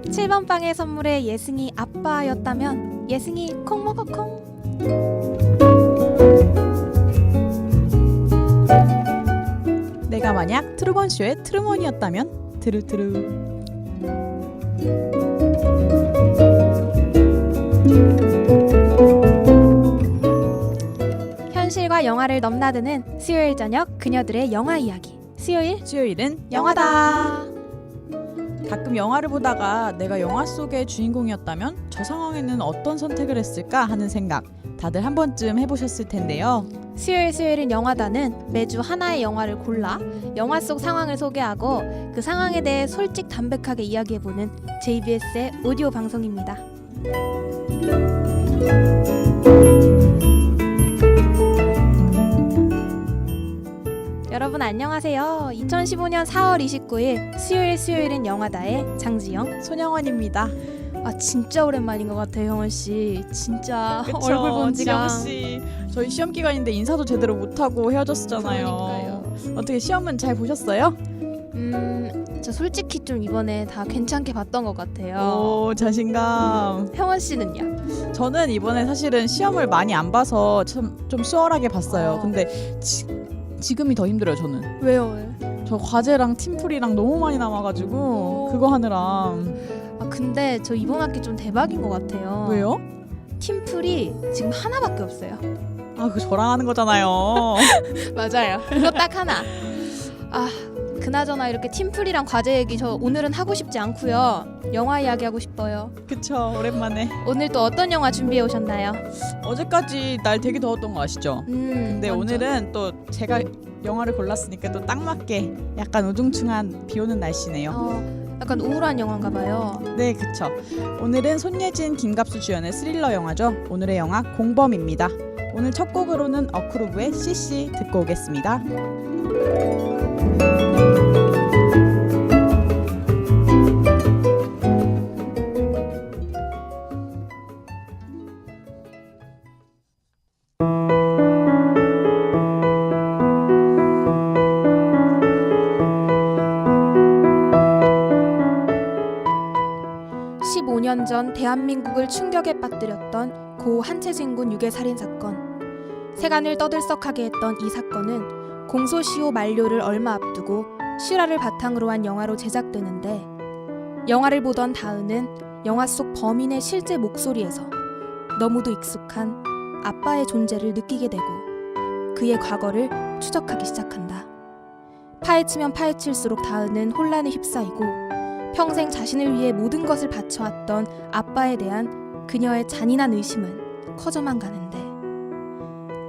7번 방의 선물에 예승이 아빠였다면 예승이 콩 먹어 콩. 내가 만약 트루먼쇼의 트루먼이었다면 트루트루. 현실과 영화를 넘나드는 수요일 저녁 그녀들의 영화 이야기. 수요일은 영화다. 가끔 영화를 보다가 내가 영화 속의 주인공이었다면 저 상황에는 어떤 선택을 했을까 하는 생각 다들 한 번쯤 해보셨을 텐데요. 수요일은 영화다는 매주 하나의 영화를 골라 영화 속 상황을 소개하고 그 상황에 대해 솔직 담백하게 이야기해보는 JBS의 오디오 방송입니다. 여러분 안녕하세요. 2015년 4월 29일 수요일은 영화다의 장지영, 손영원입니다. 아 진짜 오랜만인 것 같아요, 형원씨. 진짜 그쵸, 얼굴 본 지가. 지영씨 저희 시험 기간인데 인사도 제대로 못하고 헤어졌었잖아요. 그러니까요. 어떻게 시험은 잘 보셨어요? 저 솔직히 좀 이번에 다 괜찮게 봤던 것 같아요. 오, 자신감. 형원씨는요? 저는 이번에 사실은 시험을 많이 안 봐서 좀 수월하게 봤어요. 근데 지금이 더 힘들어요. 저는 왜요? 저 과제랑 팀플이랑 너무 많이 남아가지고 그거 하느라. 아 근데 저 이번 학기 좀 대박인 것 같아요. 왜요? 팀플이 지금 하나밖에 없어요. 아, 그거 저랑 하는 거잖아요. 맞아요. 그거 딱 하나. 아 그나저나 이렇게 팀플이랑 과제 얘기 저 오늘은 하고 싶지 않고요. 영화 이야기 하고 싶어요. 그쵸, 오랜만에. 오늘 또 어떤 영화 준비해 오셨나요? 어제까지 날 되게 더웠던 거 아시죠? 근데 완전. 오늘은 또 제가 영화를 골랐으니까 또 딱 맞게 약간 우중충한 비 오는 날씨네요. 약간 우울한 영화인가 봐요. 네, 그쵸. 오늘은 손예진, 김갑수 주연의 스릴러 영화죠. 오늘의 영화 공범입니다. 오늘 첫 곡으로는 어크루브의 CC 듣고 오겠습니다. 15년 전 대한민국을 충격에 빠뜨렸던 고 한채진 유괴 살인 사건. 세간을 떠들썩하게 했던 이 사건은 공소시효 만료를 얼마 앞두고 실화를 바탕으로 한 영화로 제작되는데, 영화를 보던 다은은 영화 속 범인의 실제 목소리에서 너무도 익숙한 아빠의 존재를 느끼게 되고 그의 과거를 추적하기 시작한다. 파헤치면 파헤칠수록 다은은 혼란에 휩싸이고 평생 자신을 위해 모든 것을 바쳐왔던 아빠에 대한 그녀의 잔인한 의심은 커져만 가는데,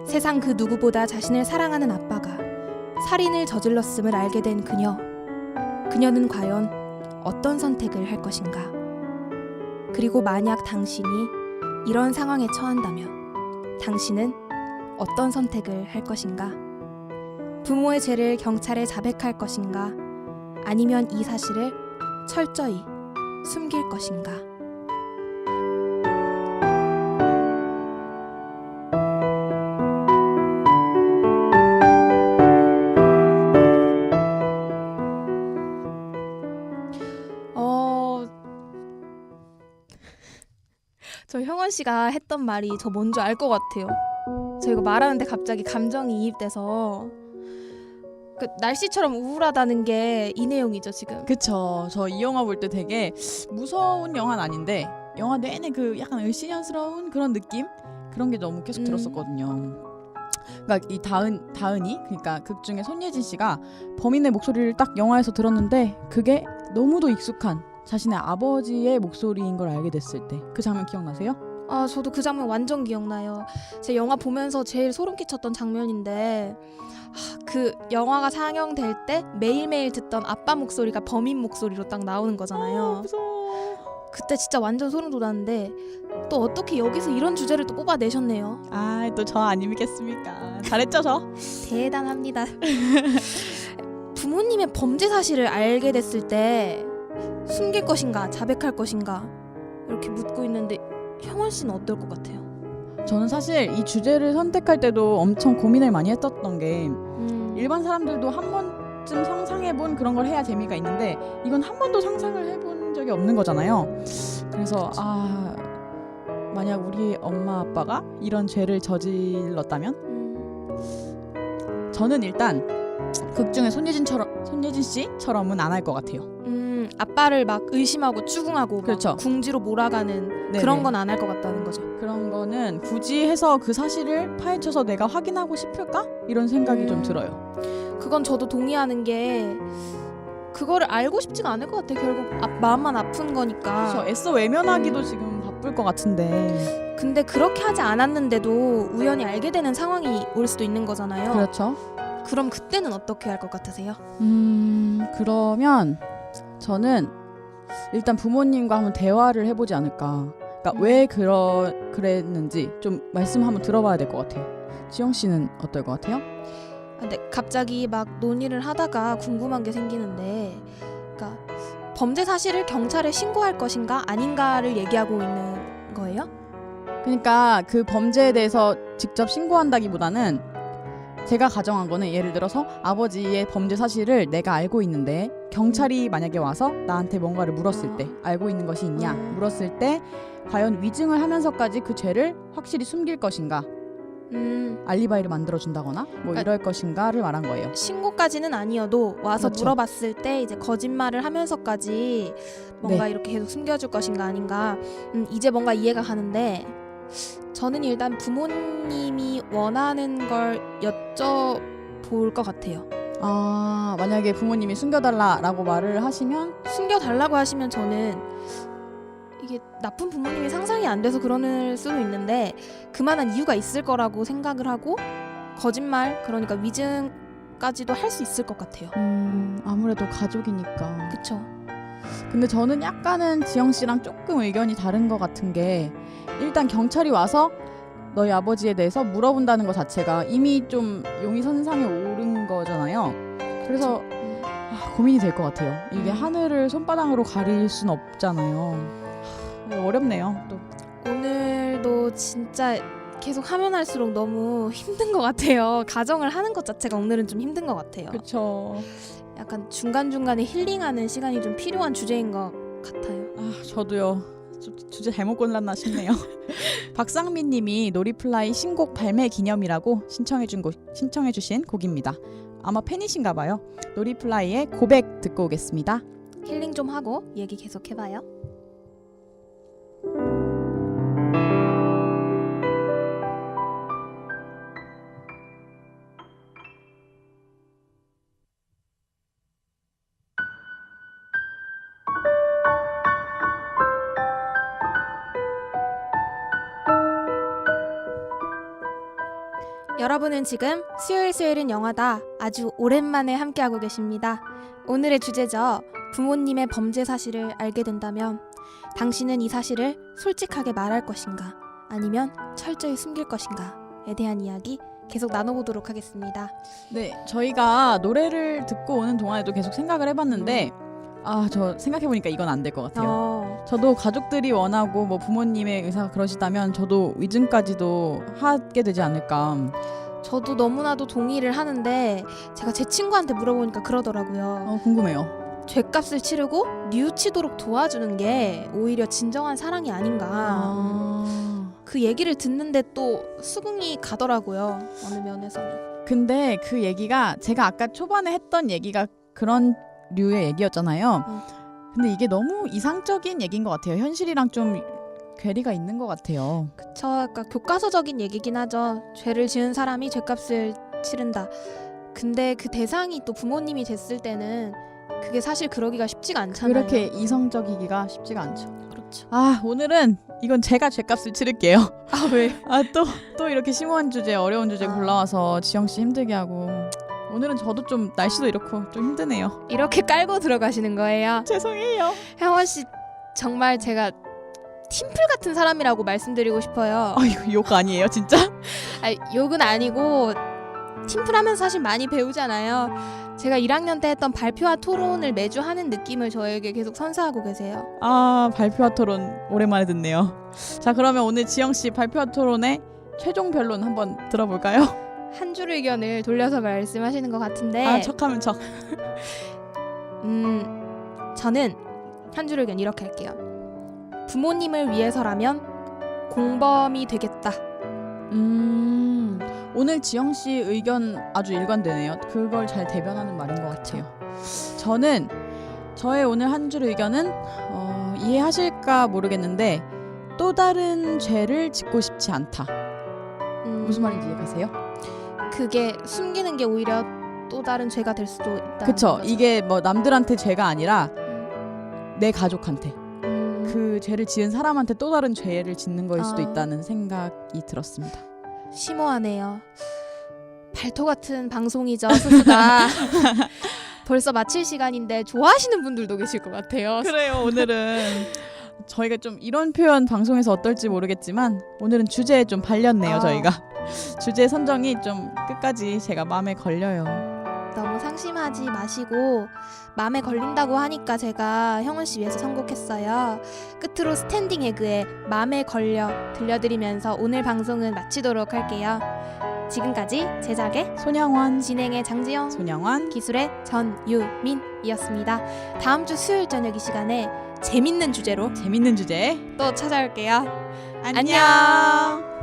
세상 그 누구보다 자신을 사랑하는 아빠가 살인을 저질렀음을 알게 된 그녀는 과연 어떤 선택을 할 것인가? 그리고 만약 당신이 이런 상황에 처한다면 당신은 어떤 선택을 할 것인가? 부모의 죄를 경찰에 자백할 것인가? 아니면 이 사실을 철저히 숨길 것인가? 저 형원 씨가 했던 말이 저 뭔지 알 것 같아요. 저 이거 말하는데 갑자기 감정이 이입돼서, 그 날씨처럼 우울하다는 게 이 내용이죠 지금. 그쵸. 저 이 영화 볼 때 되게 무서운 영화는 아닌데 영화 내내 그 약간 을씨년스러운 그런 느낌? 그런 게 너무 계속 들었었거든요. 그러니까 이 다은이, 그러니까 극 중에 손예진 씨가 범인의 목소리를 딱 영화에서 들었는데 그게 너무도 익숙한 자신의 아버지의 목소리인 걸 알게 됐을 때 그 장면 기억나세요? 아 저도 그 장면 완전 기억나요. 제 영화 보면서 제일 소름 끼쳤던 장면인데, 그 영화가 상영될 때 매일매일 듣던 아빠 목소리가 범인 목소리로 딱 나오는 거잖아요. 무서워. 그때 진짜 완전 소름 돋았는데 또 어떻게 여기서 이런 주제를 또 뽑아내셨네요. 아, 또 저 아니겠습니까? 잘했죠, 저? 대단합니다. 부모님의 범죄 사실을 알게 됐을 때 숨길 것인가 자백할 것인가 이렇게 묻고 있는데, 형원 씨는 어떨 것 같아요? 저는 사실 이 주제를 선택할 때도 엄청 고민을 많이 했었던 게, 일반 사람들도 한 번쯤 상상해본 그런 걸 해야 재미가 있는데 이건 한 번도 상상을 해본 적이 없는 거잖아요. 그래서 만약 우리 엄마 아빠가 이런 죄를 저질렀다면 저는 일단 극 중에 손예진 씨처럼은 안 할 것 같아요. 아빠를 막 의심하고 추궁하고 그렇죠. 막 궁지로 몰아가는 네네. 그런 건 안 할 것 같다는 거죠. 그런 거는 굳이 해서 그 사실을 파헤쳐서 내가 확인하고 싶을까? 이런 생각이 좀 들어요. 그건 저도 동의하는 게 그거를 알고 싶지가 않을 것 같아요. 결국 마음만 아픈 거니까. 그렇죠. 애써 외면하기도 지금 바쁠 것 같은데. 근데 그렇게 하지 않았는데도 우연히 알게 되는 상황이 올 수도 있는 거잖아요. 그렇죠. 그럼 그때는 어떻게 할 것 같으세요? 그러면 저는 일단 부모님과 한번 대화를 해보지 않을까. 그러니까 왜 그랬는지 좀 말씀 한번 들어봐야 될 것 같아요. 지영 씨는 어떨 것 같아요? 근데 갑자기 막 논의를 하다가 궁금한 게 생기는데, 그러니까 범죄 사실을 경찰에 신고할 것인가 아닌가를 얘기하고 있는 거예요? 그러니까 그 범죄에 대해서 직접 신고한다기보다는 제가 가정한 거는 예를 들어서 아버지의 범죄 사실을 내가 알고 있는데 경찰이 만약에 와서 나한테 뭔가를 물었을 때 알고 있는 것이 있냐 물었을 때 과연 위증을 하면서까지 그 죄를 확실히 숨길 것인가 알리바이를 만들어준다거나 뭐 이럴 것인가를 말한 거예요. 신고까지는 아니어도 와서 그렇죠. 물어봤을 때 이제 거짓말을 하면서까지 뭔가 이렇게 계속 숨겨줄 것인가 아닌가 이제 뭔가 이해가 가는데 저는 일단 부모님이 원하는 걸 여쭤볼 것 같아요. 만약에 부모님이 숨겨달라라고 말을 하시면 숨겨달라고 하시면 저는 이게 나쁜 부모님이 상상이 안 돼서 그럴 수도 있는데 그만한 이유가 있을 거라고 생각을 하고 거짓말 그러니까 위증까지도 할 수 있을 것 같아요. 아무래도 가족이니까. 그쵸. 근데 저는 약간은 지영 씨랑 조금 의견이 다른 것 같은 게 일단 경찰이 와서 너희 아버지에 대해서 물어본다는 것 자체가 이미 좀 용의선상에 오른 거잖아요. 그래서 고민이 될 것 같아요. 이게 하늘을 손바닥으로 가릴 순 없잖아요. 어렵네요. 또 오늘도 진짜 계속 하면 할수록 너무 힘든 것 같아요. 가정을 하는 것 자체가 오늘은 좀 힘든 것 같아요. 그렇죠. 약간 중간중간에 힐링하는 시간이 좀 필요한 주제인 것 같아요. 저도요. 주제 잘못 골랐나 싶네요. 박상민 님이 놀이플라이 신곡 발매 기념이라고 신청해주신 곡입니다. 아마 팬이신가 봐요. 놀이플라이의 고백 듣고 오겠습니다. 힐링 좀 하고 얘기 계속 해봐요. 여러분은 지금 수요일은 영화다 아주 오랜만에 함께하고 계십니다. 오늘의 주제죠. 부모님의 범죄 사실을 알게 된다면 당신은 이 사실을 솔직하게 말할 것인가 아니면 철저히 숨길 것인가에 대한 이야기 계속 나눠보도록 하겠습니다. 네, 저희가 노래를 듣고 오는 동안에도 계속 생각을 해봤는데 저 생각해보니까 이건 안 될 것 같아요. 저도 가족들이 원하고 뭐 부모님의 의사가 그러시다면 저도 위증까지도 하게 되지 않을까. 저도 너무나도 동의를 하는데 제가 제 친구한테 물어보니까 그러더라고요. 궁금해요. 죗값을 치르고 뉘우치도록 도와주는 게 오히려 진정한 사랑이 아닌가. 그 얘기를 듣는데 또 수긍이 가더라고요. 어느 면에서는. 근데 그 얘기가 제가 아까 초반에 했던 얘기가 그런 류의 얘기였잖아요. 근데 이게 너무 이상적인 얘기인 것 같아요. 현실이랑 좀 괴리가 있는 것 같아요. 그쵸. 그러니까 교과서적인 얘기긴 하죠. 죄를 지은 사람이 죗값을 치른다. 근데 그 대상이 또 부모님이 됐을 때는 그게 사실 그러기가 쉽지가 않잖아요. 그렇게 이성적이기가 쉽지가 않죠. 그렇죠. 오늘은 이건 제가 죗값을 치를게요. 왜? 또 이렇게 심오한 주제, 어려운 주제 골라와서 지영 씨 힘들게 하고. 오늘은 저도 좀 날씨도 이렇고 좀 힘드네요. 이렇게 깔고 들어가시는 거예요? 죄송해요. 혜원 씨 정말 제가 팀플 같은 사람이라고 말씀드리고 싶어요. 이거 욕 아니에요, 진짜? 욕은 아니고 팀플하면서 사실 많이 배우잖아요. 제가 1학년 때 했던 발표와 토론을 매주 하는 느낌을 저에게 계속 선사하고 계세요. 발표와 토론 오랜만에 듣네요. 자, 그러면 오늘 지영 씨 발표와 토론의 최종 변론 한번 들어볼까요? 한 줄 의견을 돌려서 말씀하시는 것 같은데 척하면 척. 저는 한 줄 의견 이렇게 할게요. 부모님을 위해서라면 공범이 되겠다. 오늘 지영 씨 의견 아주 일관되네요. 그걸 잘 대변하는 말인 것 같아요. 저는 저의 오늘 한 줄 의견은 이해하실까 모르겠는데 또 다른 죄를 짓고 싶지 않다. 무슨 말인지 이해가세요? 그게 숨기는 게 오히려 또 다른 죄가 될 수도 있다. 그쵸. 이게 뭐 남들한테 죄가 아니라 내 가족한테 그 죄를 지은 사람한테 또 다른 죄를 짓는 거일 수도 있다는 생각이 들었습니다. 심오하네요. 발토 같은 방송이죠, 스스가. 벌써 마칠 시간인데 좋아하시는 분들도 계실 것 같아요. 그래요. 오늘은 저희가 좀 이런 표현 방송에서 어떨지 모르겠지만 오늘은 주제에 좀 발렸네요. 저희가 주제 선정이 좀 끝까지 제가 마음에 걸려요. 너무 상심하지 마시고 마음에 걸린다고 하니까 제가 형은 씨 위해서 선곡했어요. 끝으로 스탠딩 에그의 마음에 걸려 들려드리면서 오늘 방송은 마치도록 할게요. 지금까지 제작의 손양환, 진행의 장지영, 손양환, 기술의 전유민이었습니다. 다음 주 수요일 저녁 이 시간에 재밌는 주제로 재밌는 주제 또 찾아올게요. 안녕.